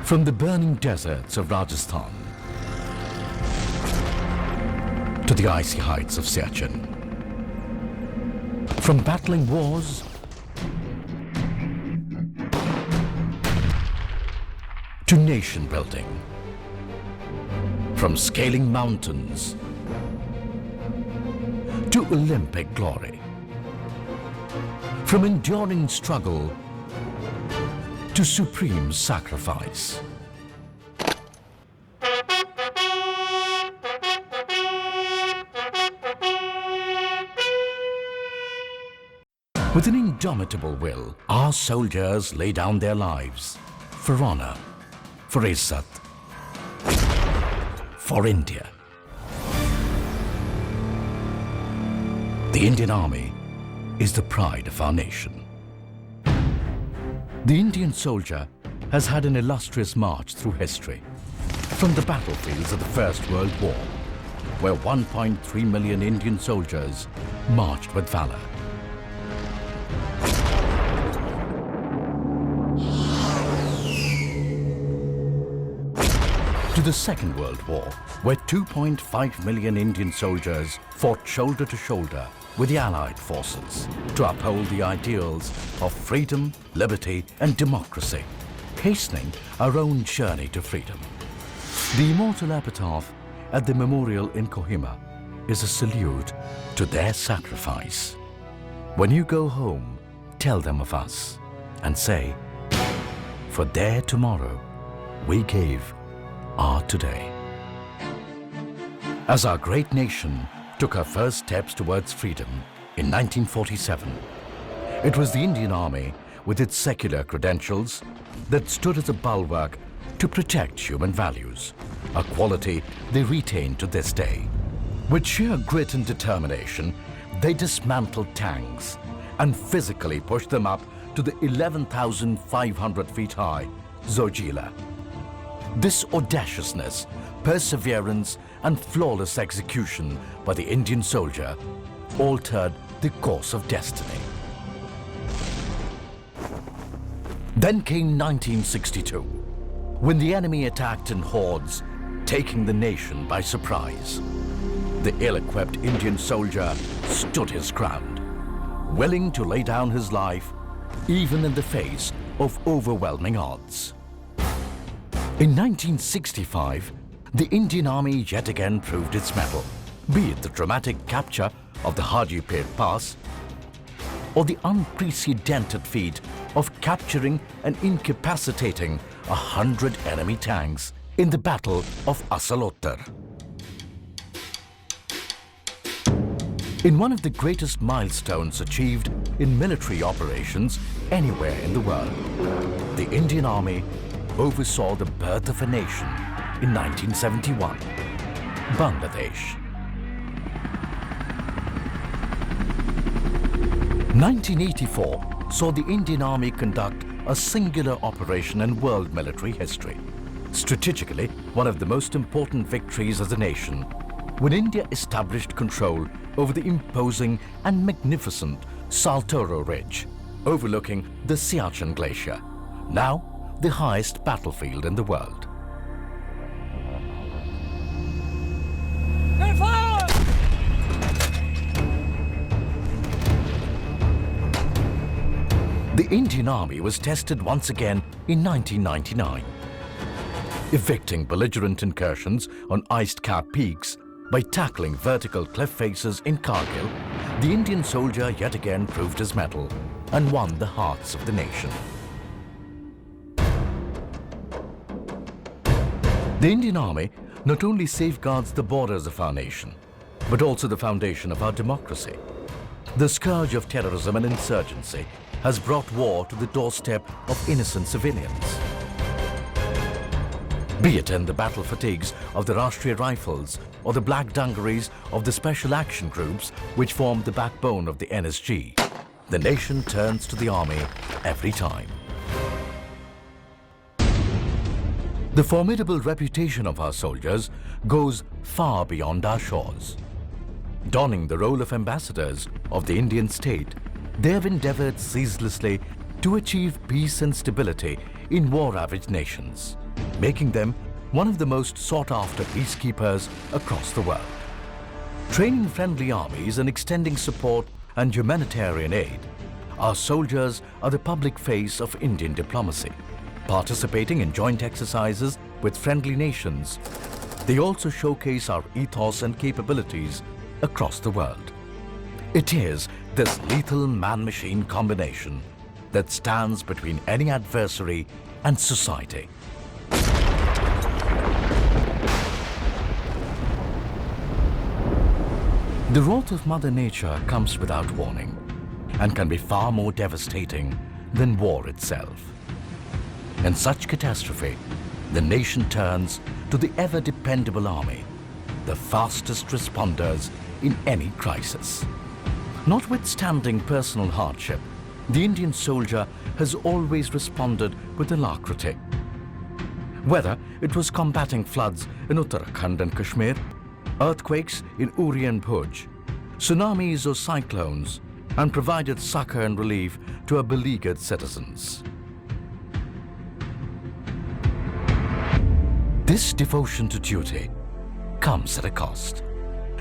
From the burning deserts of Rajasthan to the icy heights of Siachen, from battling wars to nation building, from scaling mountains to Olympic glory, from enduring struggle to supreme sacrifice. With an indomitable will, our soldiers lay down their lives for honor, for Izzat, for India. The Indian Army is the pride of our nation. The Indian soldier has had an illustrious march through history, from the battlefields of the First World War, where 1.3 million Indian soldiers marched with valor, to the Second World War, where 2.5 million Indian soldiers fought shoulder to shoulder with the Allied forces to uphold the ideals of freedom, liberty and democracy, hastening our own journey to freedom. The immortal epitaph at the memorial in Kohima is a salute to their sacrifice. When you go home, tell them of us and say, for their tomorrow, we gave our today. As our great nation took her first steps towards freedom in 1947, it was the Indian Army, with its secular credentials, that stood as a bulwark to protect human values, a quality they retain to this day. With sheer grit and determination, they dismantled tanks and physically pushed them up to the 11,500 feet high Zojila. This audaciousness, perseverance and flawless execution by the Indian soldier altered the course of destiny. Then came 1962, when the enemy attacked in hordes, taking the nation by surprise. The ill-equipped Indian soldier stood his ground, willing to lay down his life even in the face of overwhelming odds. In 1965, the Indian Army yet again proved its mettle, be it the dramatic capture of the Hajipir Pass or the unprecedented feat of capturing and incapacitating 100 enemy tanks in the Battle of Asalottar. In one of the greatest milestones achieved in military operations anywhere in the world, the Indian Army oversaw the birth of a nation in 1971, Bangladesh. 1984 saw the Indian Army conduct a singular operation in world military history. Strategically, one of the most important victories as a nation, when India established control over the imposing and magnificent Saltoro Ridge, overlooking the Siachen Glacier, now the highest battlefield in the world. The Indian Army was tested once again in 1999, evicting belligerent incursions on iced-capped peaks by tackling vertical cliff faces in Kargil. The Indian soldier yet again proved his mettle and won the hearts of the nation. The Indian Army not only safeguards the borders of our nation, but also the foundation of our democracy. The scourge of terrorism and insurgency has brought war to the doorstep of innocent civilians. Be it in the battle fatigues of the Rashtriya Rifles or the black dungarees of the special action groups which form the backbone of the NSG, the nation turns to the army every time. The formidable reputation of our soldiers goes far beyond our shores. Donning the role of ambassadors of the Indian state, they have endeavored ceaselessly to achieve peace and stability in war-ravaged nations. making them one of the most sought-after peacekeepers across the world. Training friendly armies and extending support and humanitarian aid, our soldiers are the public face of Indian diplomacy. Participating in joint exercises with friendly nations, they also showcase our ethos and capabilities across the world. It is this lethal man-machine combination that stands between any adversary and society. The wrath of Mother Nature comes without warning and can be far more devastating than war itself. In such catastrophe, the nation turns to the ever-dependable army, the fastest responders in any crisis. Notwithstanding personal hardship, the Indian soldier has always responded with alacrity. Whether it was combating floods in Uttarakhand and Kashmir, earthquakes in Uri and Bhuj, tsunamis or cyclones, and provided succor and relief to our beleaguered citizens. This devotion to duty comes at a cost.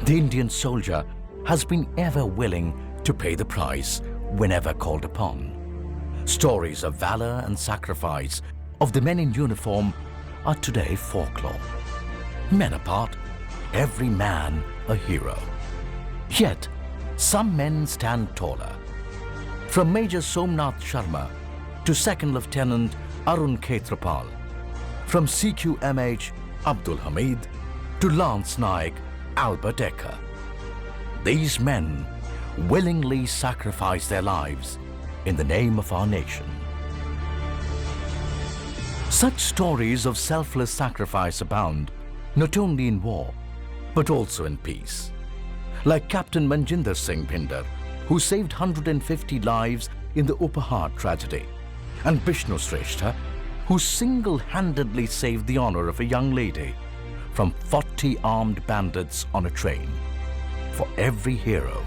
The Indian soldier has been ever willing to pay the price whenever called upon. Stories of valor and sacrifice of the men in uniform are today folklore. Men apart, every man a hero. Yet, some men stand taller. From Major Somnath Sharma to 2nd Lieutenant Arun Khetrapal, from CQMH Abdul Hamid to Lance Naik Albert Ecker. These men willingly sacrifice their lives in the name of our nation. Such stories of selfless sacrifice abound not only in war, but also in peace. Like Captain Manjinder Singh Bhinder, who saved 150 lives in the Upahar tragedy, and Bishnu Shrestha, who single-handedly saved the honor of a young lady from 40 armed bandits on a train. For every hero,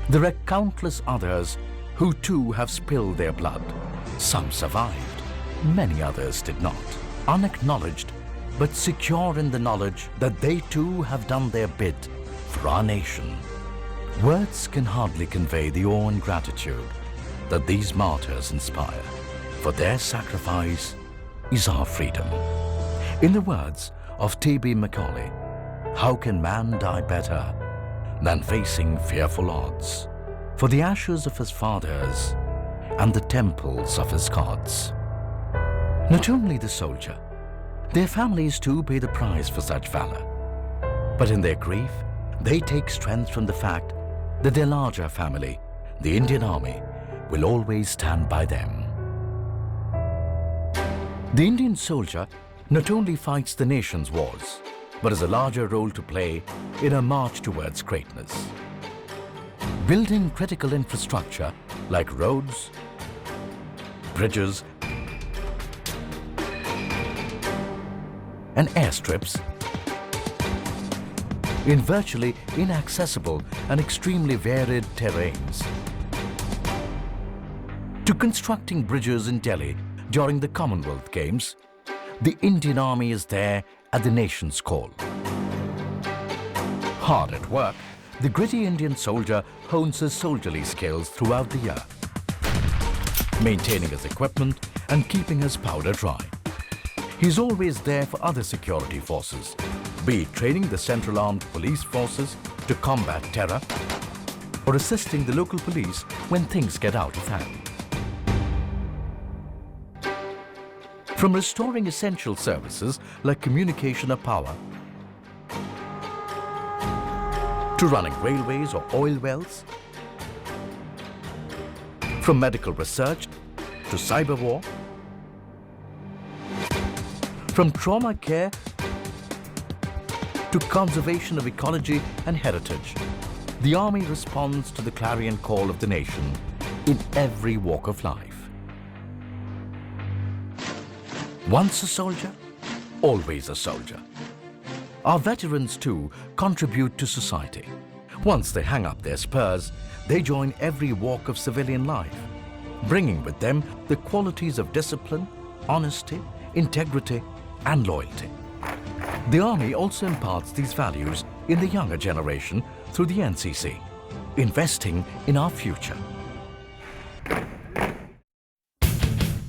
there are countless others who too have spilled their blood. Some survived, many others did not. Unacknowledged, but secure in the knowledge that they too have done their bit for our nation. Words can hardly convey the awe and gratitude that these martyrs inspire. For their sacrifice is our freedom. In the words of T.B. Macaulay, how can man die better than facing fearful odds for the ashes of his fathers and the temples of his gods? Not only the soldier, their families too pay the price for such valor. But in their grief, they take strength from the fact that their larger family, the Indian Army, will always stand by them. The Indian soldier not only fights the nation's wars, but has a larger role to play in a march towards greatness. Building critical infrastructure like roads, bridges, and airstrips in virtually inaccessible and extremely varied terrains, to constructing bridges in Delhi during the Commonwealth Games, the Indian Army is there at the nation's call. Hard at work, the gritty Indian soldier hones his soldierly skills throughout the year, maintaining his equipment and keeping his powder dry. He's always there for other security forces, be it training the Central Armed Police Forces to combat terror or assisting the local police when things get out of hand. From restoring essential services like communication or power, to running railways or oil wells, from medical research to cyber war, from trauma care to conservation of ecology and heritage, the Army responds to the clarion call of the nation in every walk of life. Once a soldier, always a soldier. Our veterans too contribute to society. Once they hang up their spurs, they join every walk of civilian life, bringing with them the qualities of discipline, honesty, integrity, and loyalty. The Army also imparts these values in the younger generation through the NCC, investing in our future.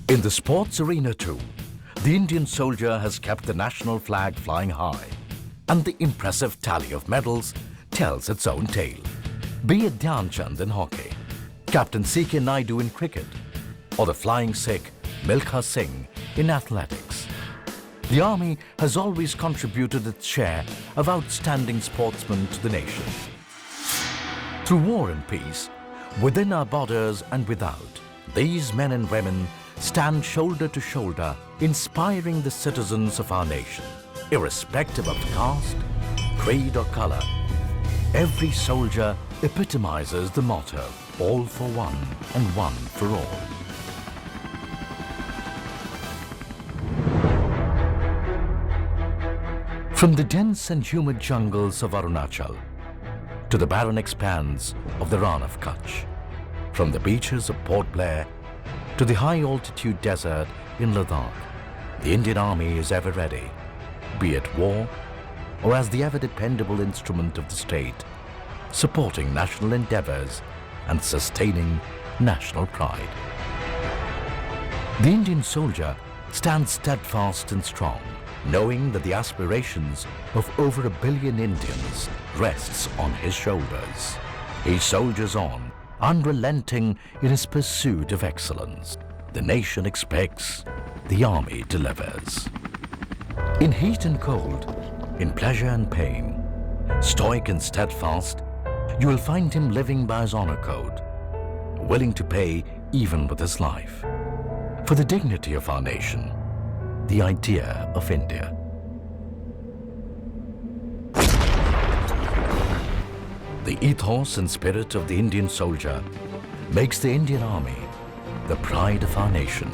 In the sports arena too, the Indian soldier has kept the national flag flying high, and the impressive tally of medals tells its own tale. Be it Dhyan Chand in hockey, Captain C.K. Naidu in cricket, or the flying Sikh Milkha Singh in athletics. The Army has always contributed its share of outstanding sportsmen to the nation. Through war and peace, within our borders and without, these men and women stand shoulder to shoulder, inspiring the citizens of our nation. Irrespective of caste, creed or color, every soldier epitomizes the motto, all for one and one for all. From the dense and humid jungles of Arunachal to the barren expanse of the Rann of Kutch, from the beaches of Port Blair to the high-altitude desert in Ladakh, the Indian Army is ever ready, be it war or as the ever-dependable instrument of the state, supporting national endeavors and sustaining national pride. The Indian soldier stands steadfast and strong, knowing that the aspirations of over 1 billion Indians rests on his shoulders. He soldiers on, unrelenting in his pursuit of excellence. The nation expects, the Army delivers. In heat and cold, in pleasure and pain, stoic and steadfast, you will find him living by his honor code, willing to pay even with his life, for the dignity of our nation, the idea of India. The ethos and spirit of the Indian soldier makes the Indian Army the pride of our nation.